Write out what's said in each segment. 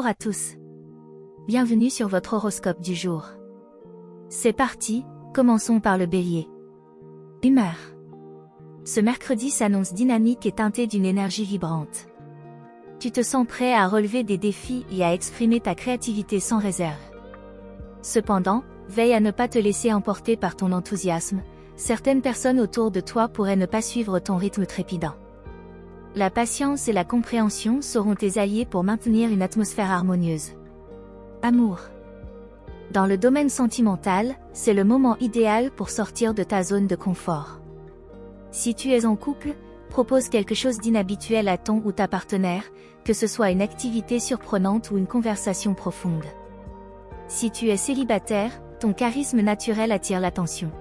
à tous. Bienvenue sur votre horoscope du jour. C'est parti, commençons par le Bélier. Humeur. Ce mercredi s'annonce dynamique et teinté d'une énergie vibrante. Tu te sens prêt à relever des défis et à exprimer ta créativité sans réserve. Cependant, veille à ne pas te laisser emporter par ton enthousiasme, certaines personnes autour de toi pourraient ne pas suivre ton rythme trépidant. La patience et la compréhension seront tes alliés pour maintenir une atmosphère harmonieuse. Amour. Dans le domaine sentimental, c'est le moment idéal pour sortir de ta zone de confort. Si tu es en couple, propose quelque chose d'inhabituel à ton ou ta partenaire, que ce soit une activité surprenante ou une conversation profonde. Si tu es célibataire, ton charisme naturel attire l'attention.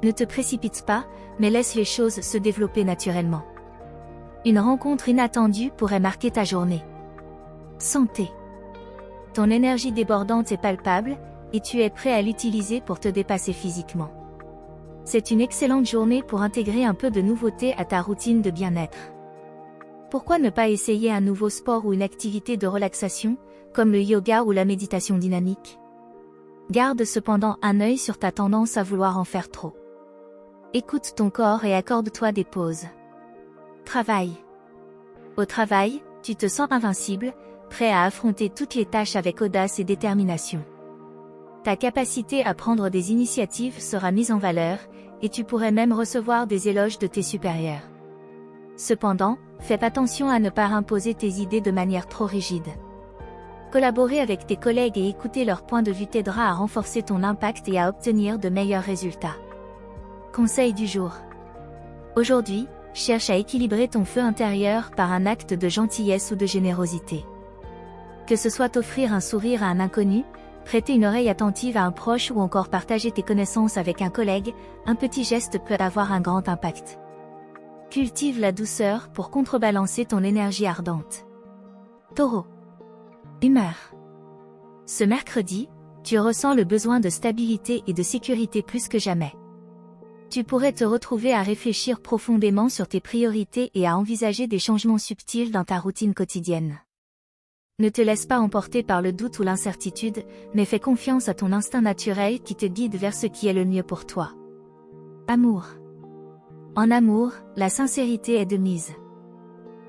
Ne te précipite pas, mais laisse les choses se développer naturellement. Une rencontre inattendue pourrait marquer ta journée. Santé. Ton énergie débordante est palpable, et tu es prêt à l'utiliser pour te dépasser physiquement. C'est une excellente journée pour intégrer un peu de nouveauté à ta routine de bien-être. Pourquoi ne pas essayer un nouveau sport ou une activité de relaxation, comme le yoga ou la méditation dynamique? Garde cependant un œil sur ta tendance à vouloir en faire trop. Écoute ton corps et accorde-toi des pauses. Travail. Au travail, tu te sens invincible, prêt à affronter toutes les tâches avec audace et détermination. Ta capacité à prendre des initiatives sera mise en valeur, et tu pourrais même recevoir des éloges de tes supérieurs. Cependant, fais attention à ne pas imposer tes idées de manière trop rigide. Collaborer avec tes collègues et écouter leurs points de vue t'aidera à renforcer ton impact et à obtenir de meilleurs résultats. Conseil du jour. Aujourd'hui, cherche à équilibrer ton feu intérieur par un acte de gentillesse ou de générosité. Que ce soit offrir un sourire à un inconnu, prêter une oreille attentive à un proche ou encore partager tes connaissances avec un collègue, un petit geste peut avoir un grand impact. Cultive la douceur pour contrebalancer ton énergie ardente. Taureau. Humeur. Ce mercredi, tu ressens le besoin de stabilité et de sécurité plus que jamais. Tu pourrais te retrouver à réfléchir profondément sur tes priorités et à envisager des changements subtils dans ta routine quotidienne. Ne te laisse pas emporter par le doute ou l'incertitude, mais fais confiance à ton instinct naturel qui te guide vers ce qui est le mieux pour toi. Amour. En amour, la sincérité est de mise.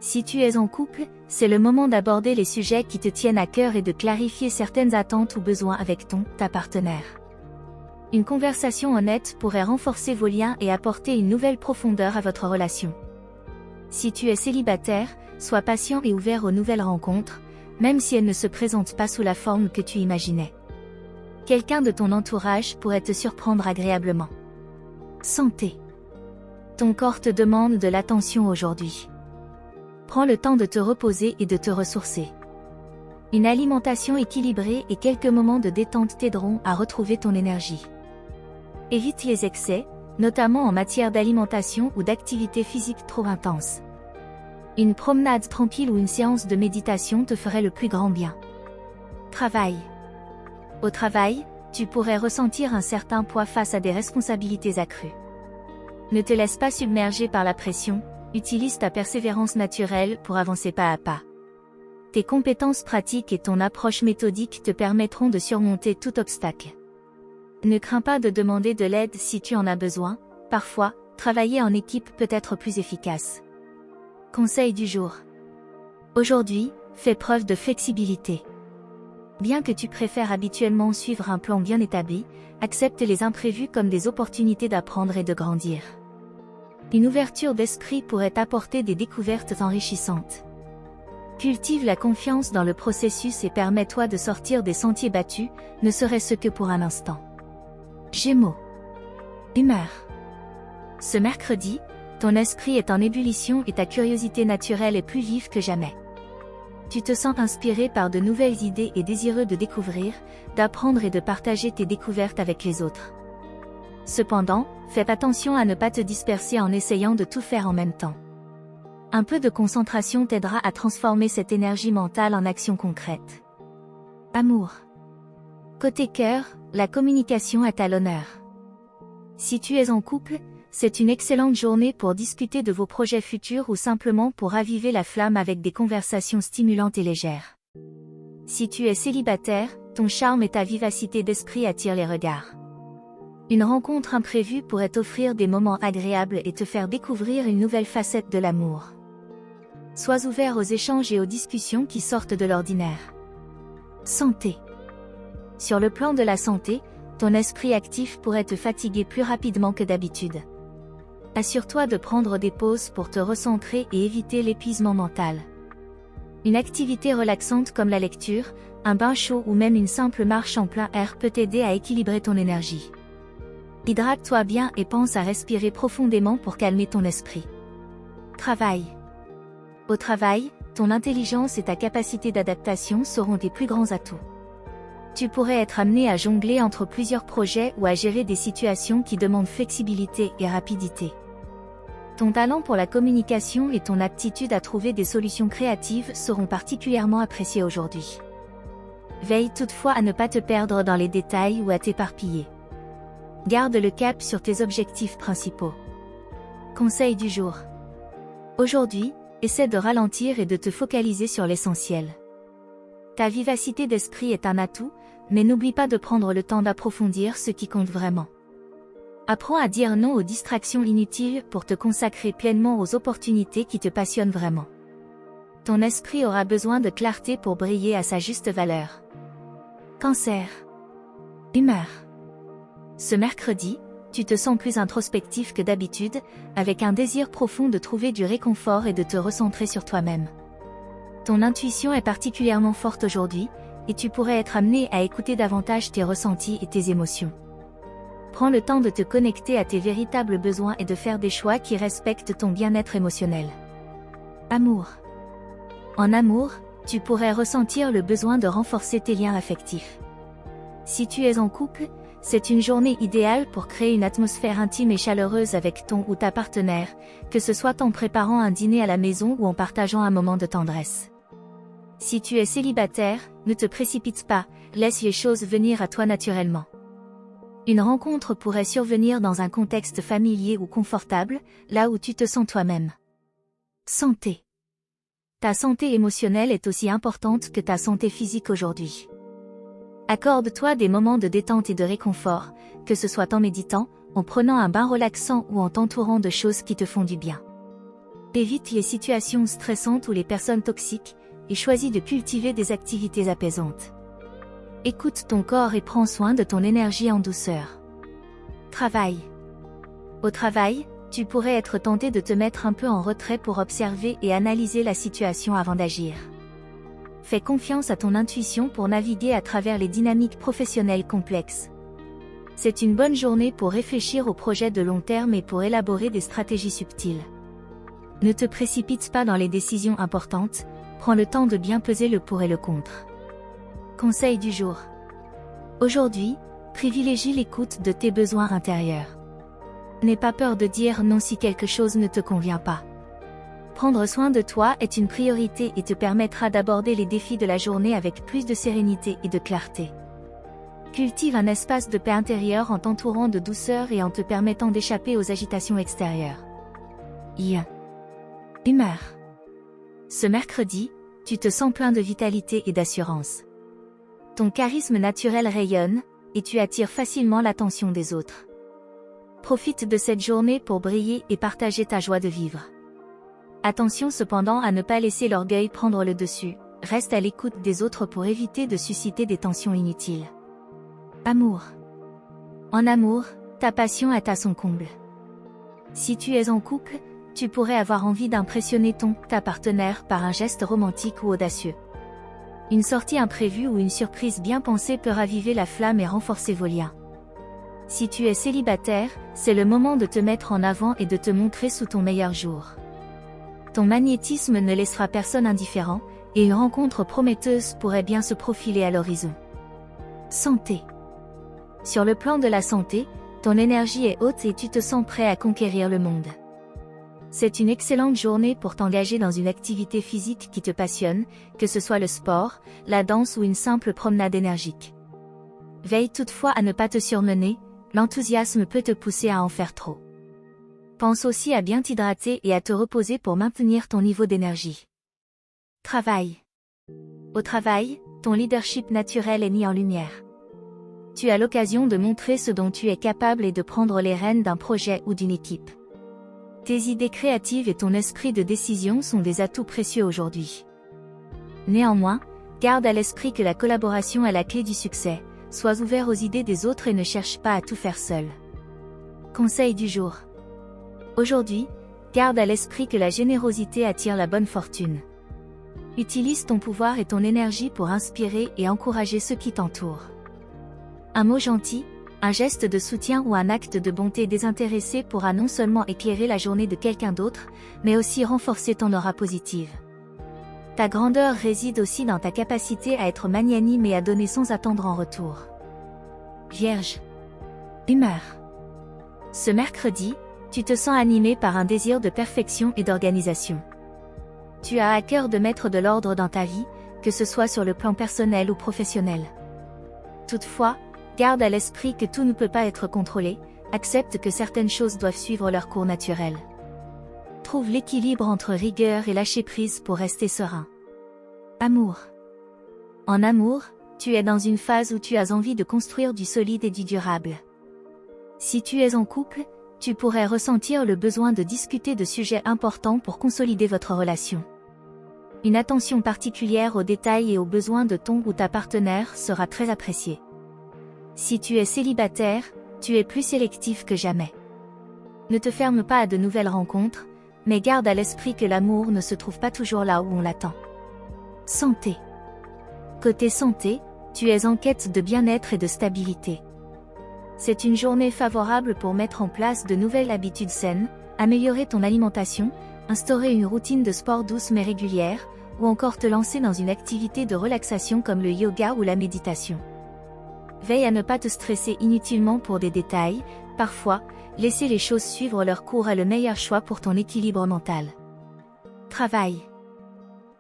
Si tu es en couple, c'est le moment d'aborder les sujets qui te tiennent à cœur et de clarifier certaines attentes ou besoins avec ta partenaire. Une conversation honnête pourrait renforcer vos liens et apporter une nouvelle profondeur à votre relation. Si tu es célibataire, sois patient et ouvert aux nouvelles rencontres, même si elles ne se présentent pas sous la forme que tu imaginais. Quelqu'un de ton entourage pourrait te surprendre agréablement. Santé. Ton corps te demande de l'attention aujourd'hui. Prends le temps de te reposer et de te ressourcer. Une alimentation équilibrée et quelques moments de détente t'aideront à retrouver ton énergie. Évite les excès, notamment en matière d'alimentation ou d'activité physique trop intense. Une promenade tranquille ou une séance de méditation te ferait le plus grand bien. Travail. Au travail, tu pourrais ressentir un certain poids face à des responsabilités accrues. Ne te laisse pas submerger par la pression, utilise ta persévérance naturelle pour avancer pas à pas. Tes compétences pratiques et ton approche méthodique te permettront de surmonter tout obstacle. Ne crains pas de demander de l'aide si tu en as besoin, parfois, travailler en équipe peut être plus efficace. Conseil du jour. Aujourd'hui, fais preuve de flexibilité. Bien que tu préfères habituellement suivre un plan bien établi, accepte les imprévus comme des opportunités d'apprendre et de grandir. Une ouverture d'esprit pourrait t'apporter des découvertes enrichissantes. Cultive la confiance dans le processus et permets-toi de sortir des sentiers battus, ne serait-ce que pour un instant. Gémeaux. Humeur. Ce mercredi, ton esprit est en ébullition et ta curiosité naturelle est plus vive que jamais. Tu te sens inspiré par de nouvelles idées et désireux de découvrir, d'apprendre et de partager tes découvertes avec les autres. Cependant, fais attention à ne pas te disperser en essayant de tout faire en même temps. Un peu de concentration t'aidera à transformer cette énergie mentale en action concrète. Amour. Côté cœur, la communication est à l'honneur. Si tu es en couple, c'est une excellente journée pour discuter de vos projets futurs ou simplement pour raviver la flamme avec des conversations stimulantes et légères. Si tu es célibataire, ton charme et ta vivacité d'esprit attirent les regards. Une rencontre imprévue pourrait t'offrir des moments agréables et te faire découvrir une nouvelle facette de l'amour. Sois ouvert aux échanges et aux discussions qui sortent de l'ordinaire. Santé. Sur le plan de la santé, ton esprit actif pourrait te fatiguer plus rapidement que d'habitude. Assure-toi de prendre des pauses pour te recentrer et éviter l'épuisement mental. Une activité relaxante comme la lecture, un bain chaud ou même une simple marche en plein air peut t'aider à équilibrer ton énergie. Hydrate-toi bien et pense à respirer profondément pour calmer ton esprit. Travail. Au travail, ton intelligence et ta capacité d'adaptation seront tes plus grands atouts. Tu pourrais être amené à jongler entre plusieurs projets ou à gérer des situations qui demandent flexibilité et rapidité. Ton talent pour la communication et ton aptitude à trouver des solutions créatives seront particulièrement appréciés aujourd'hui. Veille toutefois à ne pas te perdre dans les détails ou à t'éparpiller. Garde le cap sur tes objectifs principaux. Conseil du jour. Aujourd'hui, essaie de ralentir et de te focaliser sur l'essentiel. Ta vivacité d'esprit est un atout, mais n'oublie pas de prendre le temps d'approfondir ce qui compte vraiment. Apprends à dire non aux distractions inutiles pour te consacrer pleinement aux opportunités qui te passionnent vraiment. Ton esprit aura besoin de clarté pour briller à sa juste valeur. Cancer. Humeur. Ce mercredi, tu te sens plus introspectif que d'habitude, avec un désir profond de trouver du réconfort et de te recentrer sur toi-même. Ton intuition est particulièrement forte aujourd'hui, et tu pourrais être amené à écouter davantage tes ressentis et tes émotions. Prends le temps de te connecter à tes véritables besoins et de faire des choix qui respectent ton bien-être émotionnel. Amour. En amour, tu pourrais ressentir le besoin de renforcer tes liens affectifs. Si tu es en couple, c'est une journée idéale pour créer une atmosphère intime et chaleureuse avec ton ou ta partenaire, que ce soit en préparant un dîner à la maison ou en partageant un moment de tendresse. Si tu es célibataire, ne te précipite pas, laisse les choses venir à toi naturellement. Une rencontre pourrait survenir dans un contexte familier ou confortable, là où tu te sens toi-même. Santé. Ta santé émotionnelle est aussi importante que ta santé physique aujourd'hui. Accorde-toi des moments de détente et de réconfort, que ce soit en méditant, en prenant un bain relaxant ou en t'entourant de choses qui te font du bien. Évite les situations stressantes ou les personnes toxiques, et choisis de cultiver des activités apaisantes. Écoute ton corps et prends soin de ton énergie en douceur. Travail. Au travail, tu pourrais être tenté de te mettre un peu en retrait pour observer et analyser la situation avant d'agir. Fais confiance à ton intuition pour naviguer à travers les dynamiques professionnelles complexes. C'est une bonne journée pour réfléchir aux projets de long terme et pour élaborer des stratégies subtiles. Ne te précipite pas dans les décisions importantes, prends le temps de bien peser le pour et le contre. Conseil du jour. Aujourd'hui, privilégie l'écoute de tes besoins intérieurs. N'aie pas peur de dire non si quelque chose ne te convient pas. Prendre soin de toi est une priorité et te permettra d'aborder les défis de la journée avec plus de sérénité et de clarté. Cultive un espace de paix intérieure en t'entourant de douceur et en te permettant d'échapper aux agitations extérieures. Humeur. Ce mercredi, tu te sens plein de vitalité et d'assurance. Ton charisme naturel rayonne, et tu attires facilement l'attention des autres. Profite de cette journée pour briller et partager ta joie de vivre. Attention cependant à ne pas laisser l'orgueil prendre le dessus, reste à l'écoute des autres pour éviter de susciter des tensions inutiles. Amour. En amour, ta passion est à son comble. Si tu es en couple, tu pourrais avoir envie d'impressionner ta partenaire par un geste romantique ou audacieux. Une sortie imprévue ou une surprise bien pensée peut raviver la flamme et renforcer vos liens. Si tu es célibataire, c'est le moment de te mettre en avant et de te montrer sous ton meilleur jour. Ton magnétisme ne laissera personne indifférent, et une rencontre prometteuse pourrait bien se profiler à l'horizon. Santé. Sur le plan de la santé, ton énergie est haute et tu te sens prêt à conquérir le monde. C'est une excellente journée pour t'engager dans une activité physique qui te passionne, que ce soit le sport, la danse ou une simple promenade énergique. Veille toutefois à ne pas te surmener, l'enthousiasme peut te pousser à en faire trop. Pense aussi à bien t'hydrater et à te reposer pour maintenir ton niveau d'énergie. Travail. Au travail, ton leadership naturel est mis en lumière. Tu as l'occasion de montrer ce dont tu es capable et de prendre les rênes d'un projet ou d'une équipe. Tes idées créatives et ton esprit de décision sont des atouts précieux aujourd'hui. Néanmoins, garde à l'esprit que la collaboration est la clé du succès. Sois ouvert aux idées des autres et ne cherche pas à tout faire seul. Conseil du jour. Aujourd'hui, garde à l'esprit que la générosité attire la bonne fortune. Utilise ton pouvoir et ton énergie pour inspirer et encourager ceux qui t'entourent. Un mot gentil, un geste de soutien ou un acte de bonté désintéressé pourra non seulement éclairer la journée de quelqu'un d'autre, mais aussi renforcer ton aura positive. Ta grandeur réside aussi dans ta capacité à être magnanime et à donner sans attendre en retour. Vierge. Humeur. Ce mercredi, tu te sens animé par un désir de perfection et d'organisation. Tu as à cœur de mettre de l'ordre dans ta vie, que ce soit sur le plan personnel ou professionnel. Toutefois, garde à l'esprit que tout ne peut pas être contrôlé, accepte que certaines choses doivent suivre leur cours naturel. Trouve l'équilibre entre rigueur et lâcher prise pour rester serein. Amour. En amour, tu es dans une phase où tu as envie de construire du solide et du durable. Si tu es en couple, tu pourrais ressentir le besoin de discuter de sujets importants pour consolider votre relation. Une attention particulière aux détails et aux besoins de ton ou ta partenaire sera très appréciée. Si tu es célibataire, tu es plus sélectif que jamais. Ne te ferme pas à de nouvelles rencontres, mais garde à l'esprit que l'amour ne se trouve pas toujours là où on l'attend. Santé. Côté santé, tu es en quête de bien-être et de stabilité. C'est une journée favorable pour mettre en place de nouvelles habitudes saines, améliorer ton alimentation, instaurer une routine de sport douce mais régulière, ou encore te lancer dans une activité de relaxation comme le yoga ou la méditation. Veille à ne pas te stresser inutilement pour des détails, parfois, laisser les choses suivre leur cours est le meilleur choix pour ton équilibre mental. Travail.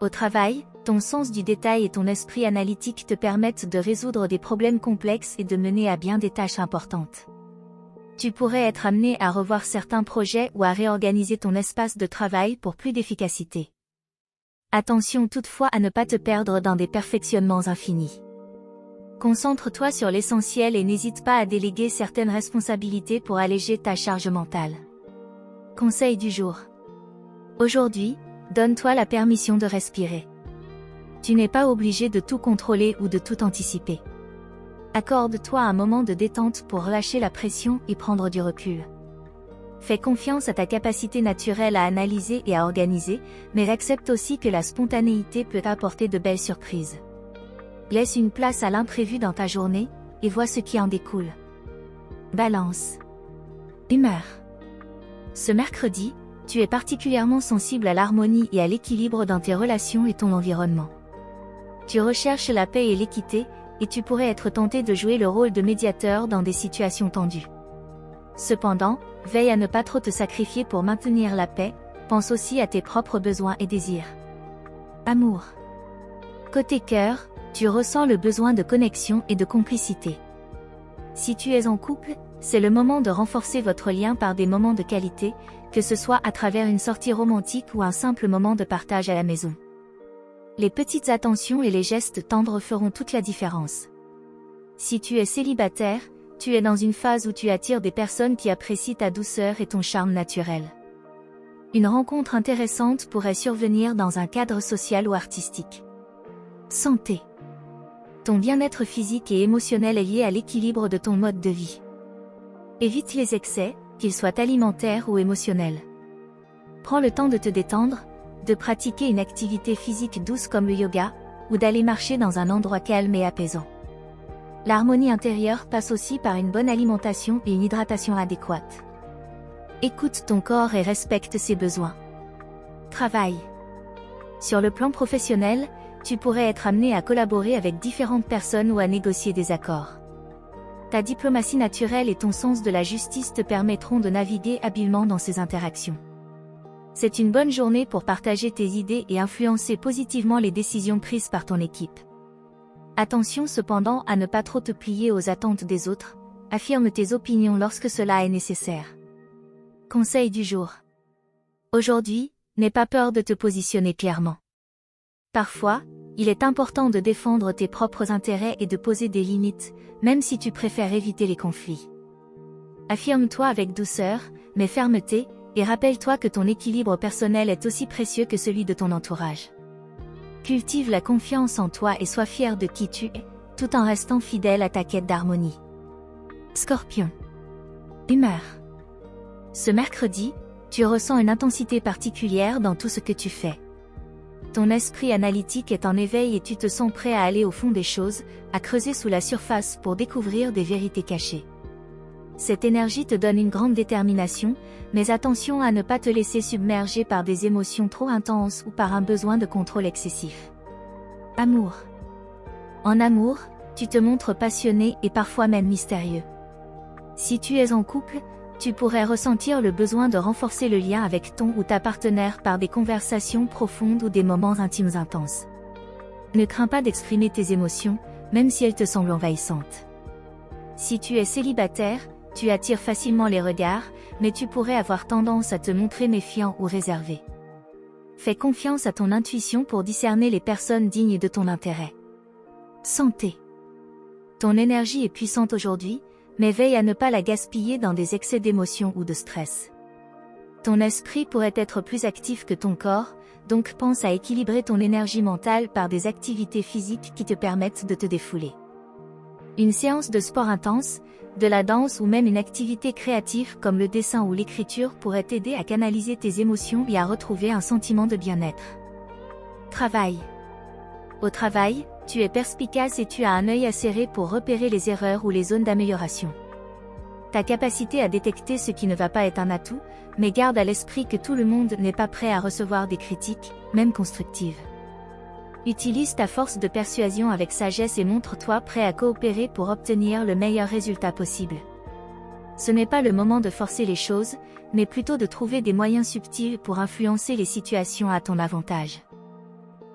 Au travail, ton sens du détail et ton esprit analytique te permettent de résoudre des problèmes complexes et de mener à bien des tâches importantes. Tu pourrais être amené à revoir certains projets ou à réorganiser ton espace de travail pour plus d'efficacité. Attention toutefois à ne pas te perdre dans des perfectionnements infinis. Concentre-toi sur l'essentiel et n'hésite pas à déléguer certaines responsabilités pour alléger ta charge mentale. Conseil du jour. Aujourd'hui, donne-toi la permission de respirer. Tu n'es pas obligé de tout contrôler ou de tout anticiper. Accorde-toi un moment de détente pour relâcher la pression et prendre du recul. Fais confiance à ta capacité naturelle à analyser et à organiser, mais accepte aussi que la spontanéité peut apporter de belles surprises. Laisse une place à l'imprévu dans ta journée, et vois ce qui en découle. Balance. Humeur. Ce mercredi, tu es particulièrement sensible à l'harmonie et à l'équilibre dans tes relations et ton environnement. Tu recherches la paix et l'équité, et tu pourrais être tenté de jouer le rôle de médiateur dans des situations tendues. Cependant, veille à ne pas trop te sacrifier pour maintenir la paix, pense aussi à tes propres besoins et désirs. Amour. Côté cœur, tu ressens le besoin de connexion et de complicité. Si tu es en couple, c'est le moment de renforcer votre lien par des moments de qualité, que ce soit à travers une sortie romantique ou un simple moment de partage à la maison. Les petites attentions et les gestes tendres feront toute la différence. Si tu es célibataire, tu es dans une phase où tu attires des personnes qui apprécient ta douceur et ton charme naturel. Une rencontre intéressante pourrait survenir dans un cadre social ou artistique. Santé. Ton bien-être physique et émotionnel est lié à l'équilibre de ton mode de vie. Évite les excès, qu'ils soient alimentaires ou émotionnels. Prends le temps de te détendre, de pratiquer une activité physique douce comme le yoga, ou d'aller marcher dans un endroit calme et apaisant. L'harmonie intérieure passe aussi par une bonne alimentation et une hydratation adéquate. Écoute ton corps et respecte ses besoins. Travail. Sur le plan professionnel, tu pourrais être amené à collaborer avec différentes personnes ou à négocier des accords. Ta diplomatie naturelle et ton sens de la justice te permettront de naviguer habilement dans ces interactions. C'est une bonne journée pour partager tes idées et influencer positivement les décisions prises par ton équipe. Attention cependant à ne pas trop te plier aux attentes des autres, affirme tes opinions lorsque cela est nécessaire. Conseil du jour. Aujourd'hui, n'aie pas peur de te positionner clairement. Parfois, Il est important de défendre tes propres intérêts et de poser des limites, même si tu préfères éviter les conflits. Affirme-toi avec douceur, mais fermeté, et rappelle-toi que ton équilibre personnel est aussi précieux que celui de ton entourage. Cultive la confiance en toi et sois fier de qui tu es, tout en restant fidèle à ta quête d'harmonie. Scorpion. Humeur. Ce mercredi, tu ressens une intensité particulière dans tout ce que tu fais. Ton esprit analytique est en éveil et tu te sens prêt à aller au fond des choses, à creuser sous la surface pour découvrir des vérités cachées. Cette énergie te donne une grande détermination, mais attention à ne pas te laisser submerger par des émotions trop intenses ou par un besoin de contrôle excessif. Amour. En amour, tu te montres passionné et parfois même mystérieux. Si tu es en couple, tu pourrais ressentir le besoin de renforcer le lien avec ton ou ta partenaire par des conversations profondes ou des moments intimes intenses. Ne crains pas d'exprimer tes émotions, même si elles te semblent envahissantes. Si tu es célibataire, tu attires facilement les regards, mais tu pourrais avoir tendance à te montrer méfiant ou réservé. Fais confiance à ton intuition pour discerner les personnes dignes de ton intérêt. Santé. Ton énergie est puissante aujourd'hui, mais veille à ne pas la gaspiller dans des excès d'émotions ou de stress. Ton esprit pourrait être plus actif que ton corps, donc pense à équilibrer ton énergie mentale par des activités physiques qui te permettent de te défouler. Une séance de sport intense, de la danse ou même une activité créative comme le dessin ou l'écriture pourrait t'aider à canaliser tes émotions et à retrouver un sentiment de bien-être. Travail. Au travail, tu es perspicace et tu as un œil acéré pour repérer les erreurs ou les zones d'amélioration. Ta capacité à détecter ce qui ne va pas est un atout, mais garde à l'esprit que tout le monde n'est pas prêt à recevoir des critiques, même constructives. Utilise ta force de persuasion avec sagesse et montre-toi prêt à coopérer pour obtenir le meilleur résultat possible. Ce n'est pas le moment de forcer les choses, mais plutôt de trouver des moyens subtils pour influencer les situations à ton avantage.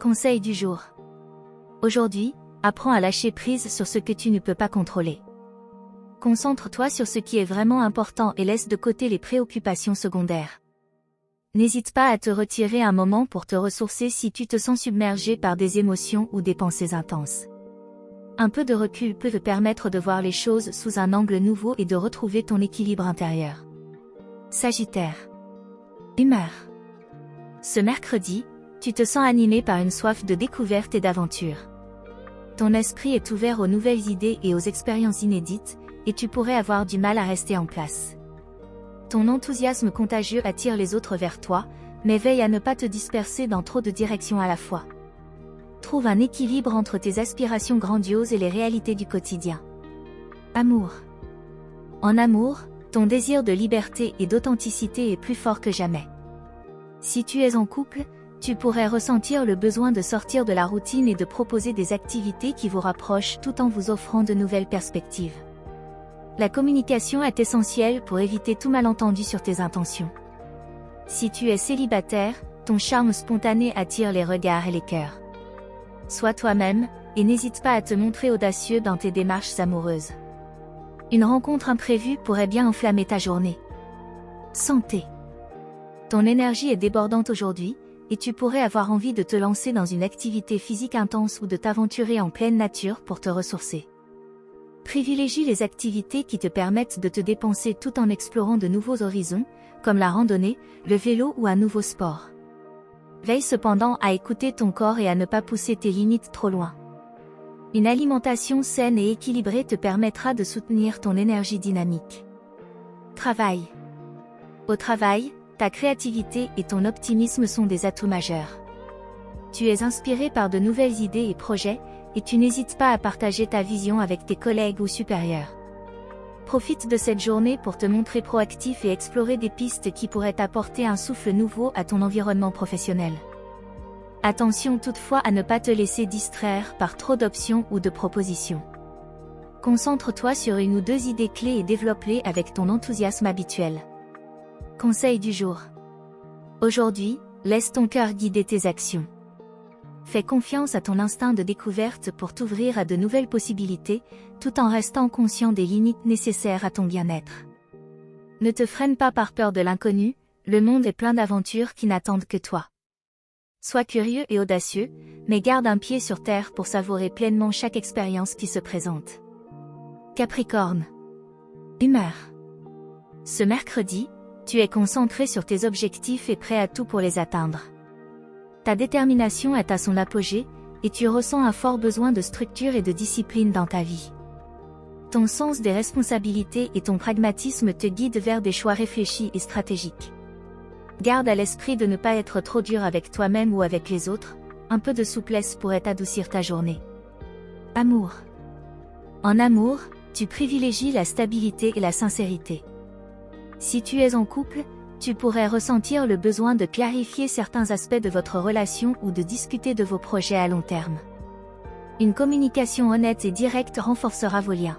Conseil du jour. Aujourd'hui, apprends à lâcher prise sur ce que tu ne peux pas contrôler. Concentre-toi sur ce qui est vraiment important et laisse de côté les préoccupations secondaires. N'hésite pas à te retirer un moment pour te ressourcer si tu te sens submergé par des émotions ou des pensées intenses. Un peu de recul peut te permettre de voir les choses sous un angle nouveau et de retrouver ton équilibre intérieur. Sagittaire. Humeur. Ce mercredi, tu te sens animé par une soif de découverte et d'aventure. Ton esprit est ouvert aux nouvelles idées et aux expériences inédites, et tu pourrais avoir du mal à rester en place. Ton enthousiasme contagieux attire les autres vers toi, mais veille à ne pas te disperser dans trop de directions à la fois. Trouve un équilibre entre tes aspirations grandioses et les réalités du quotidien. Amour. En amour, ton désir de liberté et d'authenticité est plus fort que jamais. Si tu es en couple, tu pourrais ressentir le besoin de sortir de la routine et de proposer des activités qui vous rapprochent tout en vous offrant de nouvelles perspectives. La communication est essentielle pour éviter tout malentendu sur tes intentions. Si tu es célibataire, ton charme spontané attire les regards et les cœurs. Sois toi-même, et n'hésite pas à te montrer audacieux dans tes démarches amoureuses. Une rencontre imprévue pourrait bien enflammer ta journée. Santé. Ton énergie est débordante aujourd'hui, et tu pourrais avoir envie de te lancer dans une activité physique intense ou de t'aventurer en pleine nature pour te ressourcer. Privilégie les activités qui te permettent de te dépenser tout en explorant de nouveaux horizons, comme la randonnée, le vélo ou un nouveau sport. Veille cependant à écouter ton corps et à ne pas pousser tes limites trop loin. Une alimentation saine et équilibrée te permettra de soutenir ton énergie dynamique. Travail. Au travail, ta créativité et ton optimisme sont des atouts majeurs. Tu es inspiré par de nouvelles idées et projets, et tu n'hésites pas à partager ta vision avec tes collègues ou supérieurs. Profite de cette journée pour te montrer proactif et explorer des pistes qui pourraient apporter un souffle nouveau à ton environnement professionnel. Attention toutefois à ne pas te laisser distraire par trop d'options ou de propositions. Concentre-toi sur une ou deux idées clés et développe-les avec ton enthousiasme habituel. Conseil du jour. Aujourd'hui, laisse ton cœur guider tes actions. Fais confiance à ton instinct de découverte pour t'ouvrir à de nouvelles possibilités, tout en restant conscient des limites nécessaires à ton bien-être. Ne te freine pas par peur de l'inconnu, le monde est plein d'aventures qui n'attendent que toi. Sois curieux et audacieux, mais garde un pied sur terre pour savourer pleinement chaque expérience qui se présente. Capricorne. Humeur. Ce mercredi, tu es concentré sur tes objectifs et prêt à tout pour les atteindre. Ta détermination est à son apogée, et tu ressens un fort besoin de structure et de discipline dans ta vie. Ton sens des responsabilités et ton pragmatisme te guident vers des choix réfléchis et stratégiques. Garde à l'esprit de ne pas être trop dur avec toi-même ou avec les autres, un peu de souplesse pourrait adoucir ta journée. Amour. En amour, tu privilégies la stabilité et la sincérité. Si tu es en couple, tu pourrais ressentir le besoin de clarifier certains aspects de votre relation ou de discuter de vos projets à long terme. Une communication honnête et directe renforcera vos liens.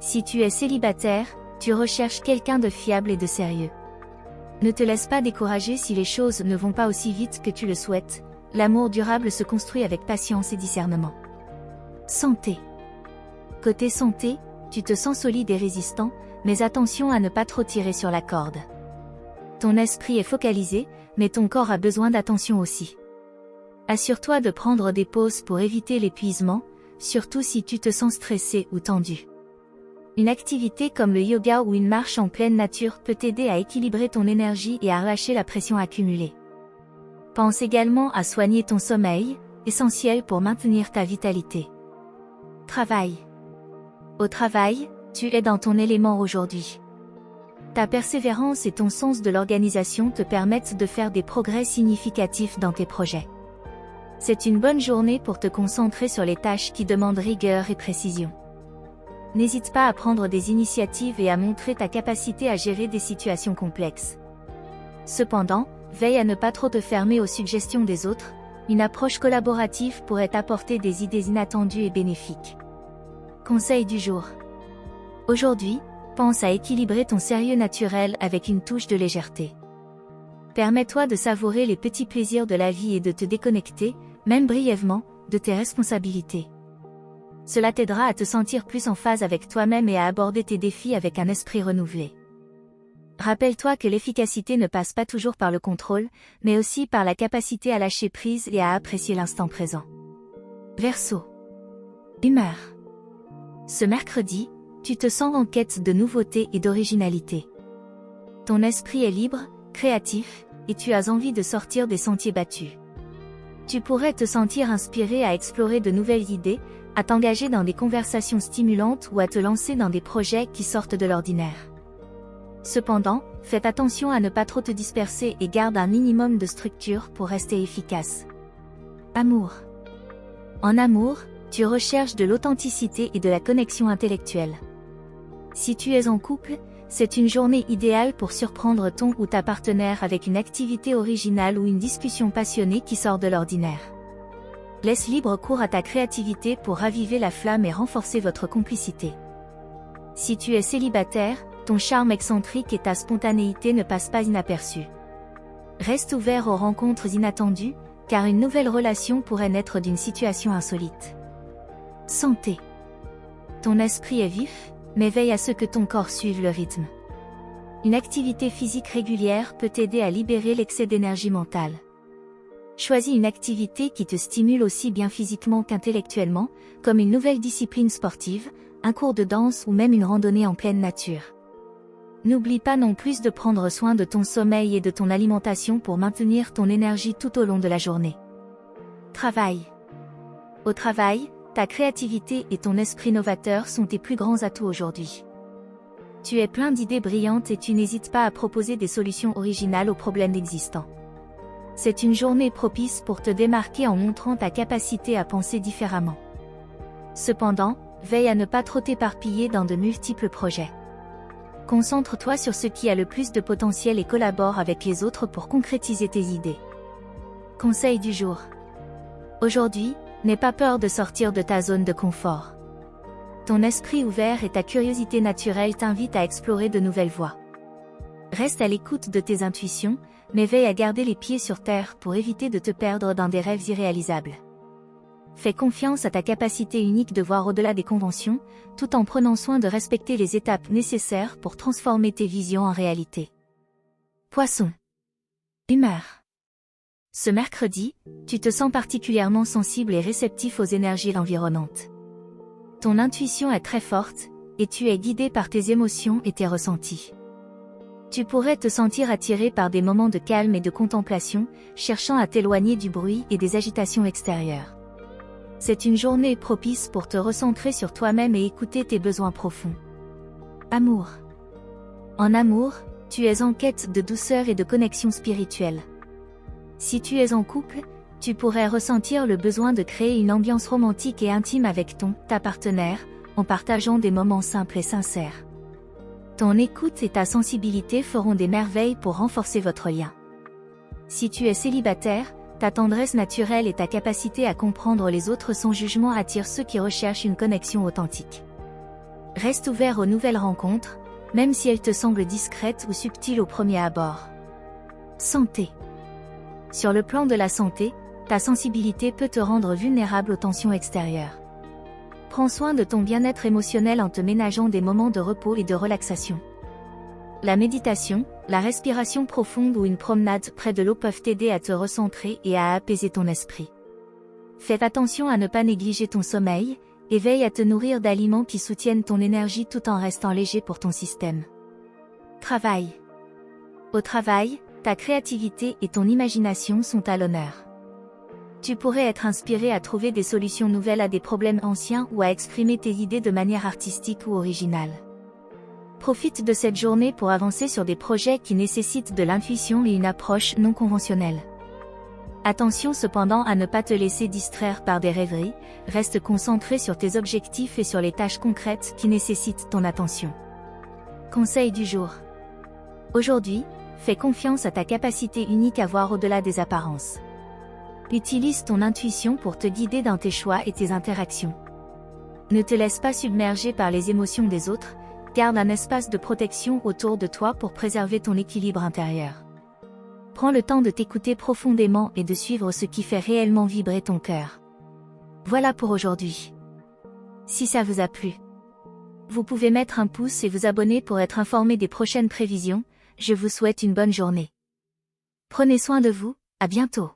Si tu es célibataire, tu recherches quelqu'un de fiable et de sérieux. Ne te laisse pas décourager si les choses ne vont pas aussi vite que tu le souhaites, l'amour durable se construit avec patience et discernement. Santé. Côté santé, tu te sens solide et résistant, mais attention à ne pas trop tirer sur la corde. Ton esprit est focalisé, mais ton corps a besoin d'attention aussi. Assure-toi de prendre des pauses pour éviter l'épuisement, surtout si tu te sens stressé ou tendu. Une activité comme le yoga ou une marche en pleine nature peut t'aider à équilibrer ton énergie et à relâcher la pression accumulée. Pense également à soigner ton sommeil, essentiel pour maintenir ta vitalité. Travail. Au travail, tu es dans ton élément aujourd'hui. Ta persévérance et ton sens de l'organisation te permettent de faire des progrès significatifs dans tes projets. C'est une bonne journée pour te concentrer sur les tâches qui demandent rigueur et précision. N'hésite pas à prendre des initiatives et à montrer ta capacité à gérer des situations complexes. Cependant, veille à ne pas trop te fermer aux suggestions des autres, une approche collaborative pourrait t'apporter des idées inattendues et bénéfiques. Conseil du jour. Aujourd'hui, pense à équilibrer ton sérieux naturel avec une touche de légèreté. Permets-toi de savourer les petits plaisirs de la vie et de te déconnecter, même brièvement, de tes responsabilités. Cela t'aidera à te sentir plus en phase avec toi-même et à aborder tes défis avec un esprit renouvelé. Rappelle-toi que l'efficacité ne passe pas toujours par le contrôle, mais aussi par la capacité à lâcher prise et à apprécier l'instant présent. Verseau. Humeur. Ce mercredi, tu te sens en quête de nouveauté et d'originalité. Ton esprit est libre, créatif, et tu as envie de sortir des sentiers battus. Tu pourrais te sentir inspiré à explorer de nouvelles idées, à t'engager dans des conversations stimulantes ou à te lancer dans des projets qui sortent de l'ordinaire. Cependant, fais attention à ne pas trop te disperser et garde un minimum de structure pour rester efficace. Amour. En amour, tu recherches de l'authenticité et de la connexion intellectuelle. Si tu es en couple, c'est une journée idéale pour surprendre ton ou ta partenaire avec une activité originale ou une discussion passionnée qui sort de l'ordinaire. Laisse libre cours à ta créativité pour raviver la flamme et renforcer votre complicité. Si tu es célibataire, ton charme excentrique et ta spontanéité ne passent pas inaperçus. Reste ouvert aux rencontres inattendues, car une nouvelle relation pourrait naître d'une situation insolite. Santé. Ton esprit est vif, mais veille à ce que ton corps suive le rythme. Une activité physique régulière peut t'aider à libérer l'excès d'énergie mentale. Choisis une activité qui te stimule aussi bien physiquement qu'intellectuellement, comme une nouvelle discipline sportive, un cours de danse ou même une randonnée en pleine nature. N'oublie pas non plus de prendre soin de ton sommeil et de ton alimentation pour maintenir ton énergie tout au long de la journée. Travail. Au travail, ta créativité et ton esprit novateur sont tes plus grands atouts aujourd'hui. Tu es plein d'idées brillantes et tu n'hésites pas à proposer des solutions originales aux problèmes existants. C'est une journée propice pour te démarquer en montrant ta capacité à penser différemment. Cependant, veille à ne pas trop t'éparpiller dans de multiples projets. Concentre-toi sur ce qui a le plus de potentiel et collabore avec les autres pour concrétiser tes idées. Conseil du jour. Aujourd'hui, n'aie pas peur de sortir de ta zone de confort. Ton esprit ouvert et ta curiosité naturelle t'invitent à explorer de nouvelles voies. Reste à l'écoute de tes intuitions, mais veille à garder les pieds sur terre pour éviter de te perdre dans des rêves irréalisables. Fais confiance à ta capacité unique de voir au-delà des conventions, tout en prenant soin de respecter les étapes nécessaires pour transformer tes visions en réalité. Poisson. Humeur. Ce mercredi, tu te sens particulièrement sensible et réceptif aux énergies environnantes. Ton intuition est très forte, et tu es guidé par tes émotions et tes ressentis. Tu pourrais te sentir attiré par des moments de calme et de contemplation, cherchant à t'éloigner du bruit et des agitations extérieures. C'est une journée propice pour te recentrer sur toi-même et écouter tes besoins profonds. Amour. En amour, tu es en quête de douceur et de connexion spirituelle. Si tu es en couple, tu pourrais ressentir le besoin de créer une ambiance romantique et intime avec ta partenaire, en partageant des moments simples et sincères. Ton écoute et ta sensibilité feront des merveilles pour renforcer votre lien. Si tu es célibataire, ta tendresse naturelle et ta capacité à comprendre les autres sans jugement attirent ceux qui recherchent une connexion authentique. Reste ouvert aux nouvelles rencontres, même si elles te semblent discrètes ou subtiles au premier abord. Santé. Sur le plan de la santé, ta sensibilité peut te rendre vulnérable aux tensions extérieures. Prends soin de ton bien-être émotionnel en te ménageant des moments de repos et de relaxation. La méditation, la respiration profonde ou une promenade près de l'eau peuvent t'aider à te recentrer et à apaiser ton esprit. Fais attention à ne pas négliger ton sommeil, et veille à te nourrir d'aliments qui soutiennent ton énergie tout en restant léger pour ton système. Travail. Au travail, ta créativité et ton imagination sont à l'honneur. Tu pourrais être inspiré à trouver des solutions nouvelles à des problèmes anciens ou à exprimer tes idées de manière artistique ou originale. Profite de cette journée pour avancer sur des projets qui nécessitent de l'intuition et une approche non conventionnelle. Attention cependant à ne pas te laisser distraire par des rêveries, reste concentré sur tes objectifs et sur les tâches concrètes qui nécessitent ton attention. Conseil du jour. Aujourd'hui, fais confiance à ta capacité unique à voir au-delà des apparences. Utilise ton intuition pour te guider dans tes choix et tes interactions. Ne te laisse pas submerger par les émotions des autres, garde un espace de protection autour de toi pour préserver ton équilibre intérieur. Prends le temps de t'écouter profondément et de suivre ce qui fait réellement vibrer ton cœur. Voilà pour aujourd'hui. Si ça vous a plu, vous pouvez mettre un pouce et vous abonner pour être informé des prochaines prévisions. Je vous souhaite une bonne journée. Prenez soin de vous, à bientôt.